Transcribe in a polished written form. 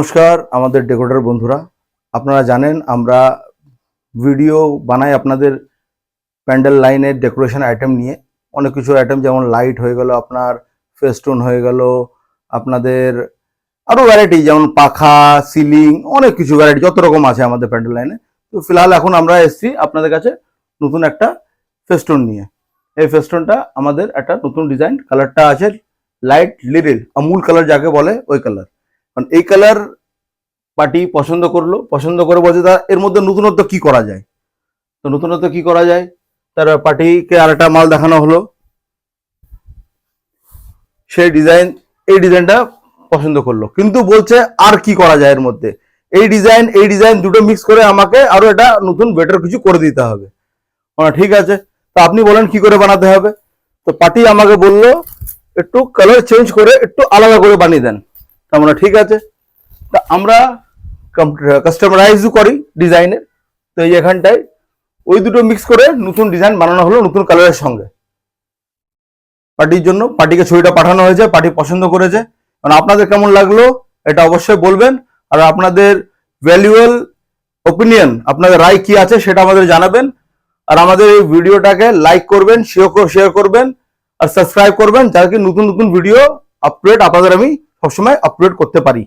নমস্কার আমাদের ডেকোরেটর বন্ধুরা, আপনারা জানেন আমরা ভিডিও বানাই আপনাদের প্যান্ডেল লাইনের ডেকোরেশন আইটেম নিয়ে। অনেক কিছু আইটেম যেমন লাইট হয়ে গেল, আপনার ফেস্টুন হয়ে গেল, আপনাদের আরও ভ্যারাইটি যেমন পাখা, সিলিং, অনেক কিছু ভ্যারাইটি যত রকম আছে আমাদের প্যান্ডেল লাইনে। তো ফিলহাল এখন আমরা এসেছি আপনাদের কাছে নতুন একটা ফেস্টুন নিয়ে। এই ফেস্টুনটা আমাদের একটা নতুন ডিজাইন, কালারটা আছে লাইট লিরিল, আমুল কালার যাকে বলে ওই কালার। কারণ এই কালার পার্টি পছন্দ করলো, পছন্দ করে বলছে তা এর মধ্যে নতুনত্ব কি করা যায়। তো নতুনত্ব কি করা যায়, তার পার্টিকে আর একটা মাল দেখানো হলো, সেই ডিজাইন, এই ডিজাইনটা পছন্দ করলো, কিন্তু বলছে আর কি করা যায় এর মধ্যে, এই ডিজাইন দুটো মিক্স করে আমাকে আরো একটা নতুন বেটার কিছু করে দিতে হবে। ঠিক আছে, তো আপনি বলেন কি করে বানাতে হবে। তো পার্টি আমাকে বললো একটু কালার চেঞ্জ করে একটু আলাদা করে বানিয়ে দেন। আমরা ঠিক আছে, তা আমরা কাস্টমারাইজও করি ডিজাইনের। তো এই এখানটায় ওই দুটো মিক্স করে নতুন ডিজাইন বানানো হলো নতুন কালারের সঙ্গে পার্টির জন্য। পার্টিকে ছবিটা পাঠানো হয়েছে, পার্টি পছন্দ করেছে। কারণ আপনাদের কেমন লাগলো এটা অবশ্যই বলবেন, আর আপনাদের ভ্যালুয়েবল ওপিনিয়ন, আপনাদের রায় কি আছে সেটা আমাদের জানাবেন। আর আমাদের এই ভিডিওটাকে লাইক করবেন, শেয়ার করবেন, আর সাবস্ক্রাইব করবেন, যাতে নতুন নতুন ভিডিও আপলোড আপনাদের আমি সবসময় আপলোড করতে পারি।